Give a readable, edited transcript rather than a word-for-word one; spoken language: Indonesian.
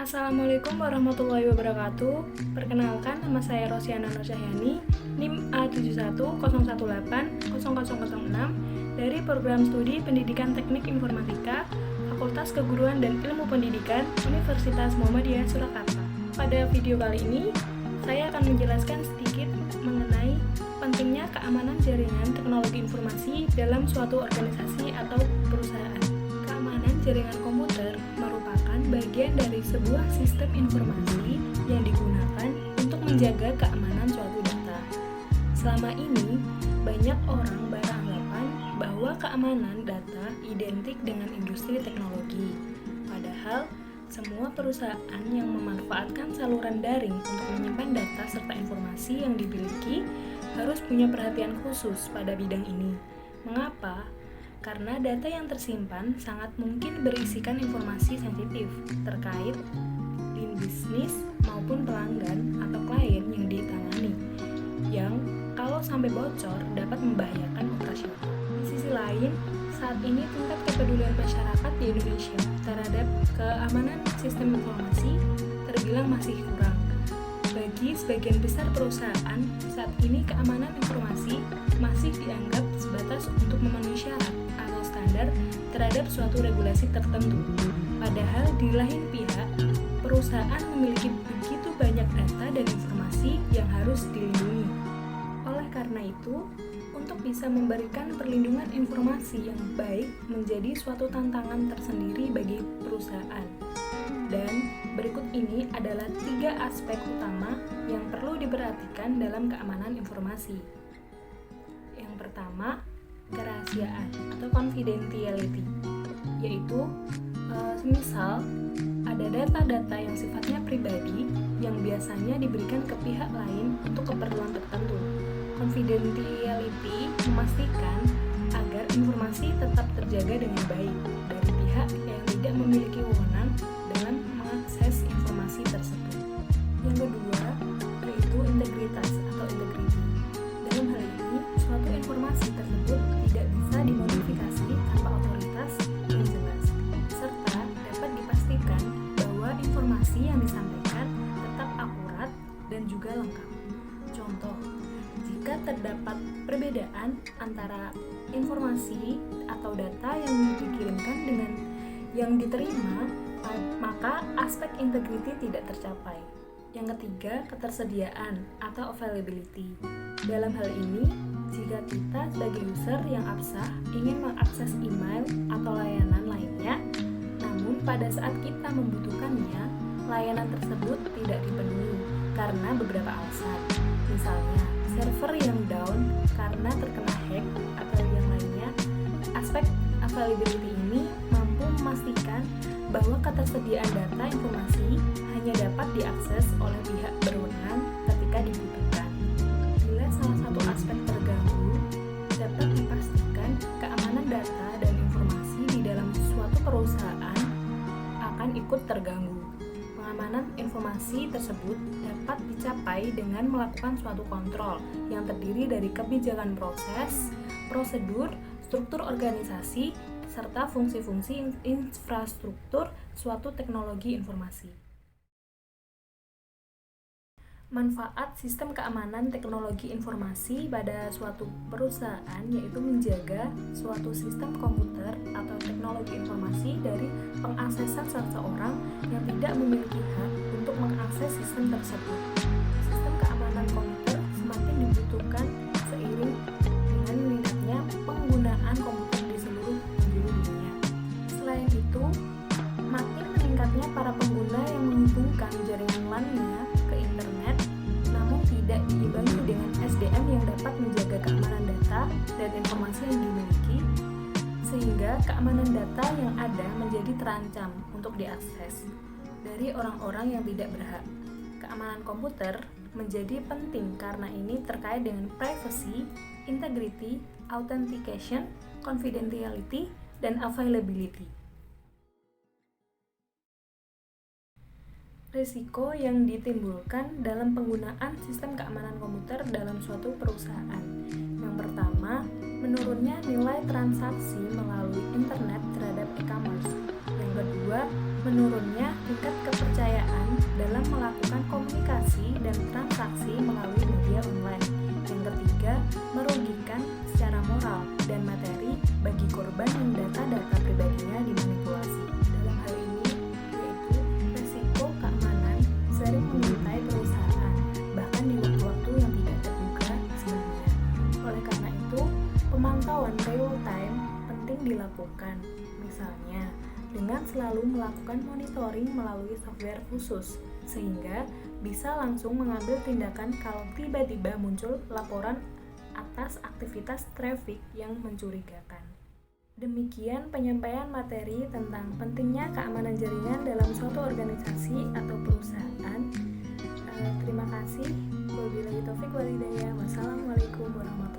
Assalamualaikum warahmatullahi wabarakatuh. Perkenalkan, nama saya Rosiana Nurcahyani, NIM A7101800006 dari Program Studi Pendidikan Teknik Informatika, Fakultas Keguruan dan Ilmu Pendidikan, Universitas Muhammadiyah Surakarta. Pada video kali ini, saya akan menjelaskan sedikit mengenai pentingnya keamanan jaringan teknologi informasi dalam suatu organisasi atau perusahaan. Keamanan jaringan komputer merupakan bagian dari sebuah sistem informasi yang digunakan untuk menjaga keamanan suatu data. Selama ini, banyak orang beranggapan bahwa keamanan data identik dengan industri teknologi. Padahal, semua perusahaan yang memanfaatkan saluran daring untuk menyimpan data serta informasi yang dimiliki harus punya perhatian khusus pada bidang ini. Mengapa? Karena data yang tersimpan sangat mungkin berisikan informasi sensitif terkait link bisnis maupun pelanggan atau klien yang ditangani, yang kalau sampai bocor dapat membahayakan operasional. Di sisi lain, saat ini tingkat kepedulian masyarakat di Indonesia terhadap keamanan sistem informasi terbilang masih kurang. Bagi sebagian besar perusahaan, saat ini keamanan informasi masih dianggap sebatas untuk memenuhi syarat atau standar terhadap suatu regulasi tertentu. Padahal di lain pihak, perusahaan memiliki begitu banyak data dan informasi yang harus dilindungi. Oleh karena itu, untuk bisa memberikan perlindungan informasi yang baik menjadi suatu tantangan tersendiri bagi perusahaan. Dan berikut ini adalah 3 aspek utama yang perlu diperhatikan dalam keamanan informasi. Yang pertama, kerahasiaan atau confidentiality, yaitu semisal ada data-data yang sifatnya pribadi yang biasanya diberikan ke pihak lain untuk keperluan tertentu. Confidentiality memastikan agar informasi tetap terjaga dengan baik dari pihak yang tidak memiliki wewenang dalam mengakses informasi tersebut. Yang kedua, yaitu integritas atau integrity. Dalam hal ini, suatu informasi tersebut tidak bisa dimodifikasi tanpa otoritas yang jelas, serta dapat dipastikan bahwa informasi yang disampaikan tetap akurat dan juga lengkap. Contoh, jika terdapat perbedaan antara informasi atau data yang dikirimkan dengan yang diterima, maka aspek integrity tidak tercapai. Yang ketiga, ketersediaan atau availability. Dalam hal ini, jika kita sebagai user yang absah ingin mengakses email atau layanan lainnya, namun pada saat kita membutuhkannya, layanan tersebut tidak dipenuhi karena beberapa alasan. Misalnya, server yang down karena terkena hack atau yang lainnya. Aspek availability ini mampu memastikan bahwa ketersediaan data informasi hanya dapat diakses oleh pihak berwenang ketika dibutuhkan. Bila salah satu aspek terganggu, dapat dipastikan keamanan data dan informasi di dalam suatu perusahaan akan ikut terganggu. Pengamanan informasi tersebut dapat dicapai dengan melakukan suatu kontrol yang terdiri dari kebijakan proses, prosedur, struktur organisasi, serta fungsi-fungsi infrastruktur suatu teknologi informasi. Manfaat sistem keamanan teknologi informasi pada suatu perusahaan yaitu menjaga suatu sistem komputer atau teknologi informasi dari pengaksesan seseorang yang tidak memiliki hak untuk mengakses sistem tersebut. Sistem keamanan komputer semakin dibutuhkan seiring dengan meningkatnya penggunaan komputer di seluruh penjuru dunia. Selain itu, makin meningkatnya para pengguna yang menghubungkan jaringan LAN-nya ke internet, namun tidak diimbangi dengan SDM yang dapat menjaga keamanan data dan informasi yang dimiliki, sehingga keamanan data yang ada menjadi terancam untuk diakses dari orang-orang yang tidak berhak. Keamanan komputer menjadi penting karena ini terkait dengan privacy, integrity, authentication, confidentiality, dan availability. Risiko yang ditimbulkan dalam penggunaan sistem keamanan komputer dalam suatu perusahaan. Yang pertama, menurunnya nilai transaksi melalui internet terhadap e-commerce. Yang kedua, menurunnya tingkat kepercayaan selalu melakukan monitoring melalui software khusus, sehingga bisa langsung mengambil tindakan kalau tiba-tiba muncul laporan atas aktivitas traffic yang mencurigakan. Demikian penyampaian materi tentang pentingnya keamanan jaringan dalam suatu organisasi atau perusahaan. Terima kasih. Wabillahi taufiq wal hidayah. Wassalamualaikum warahmatullahi wabarakatuh.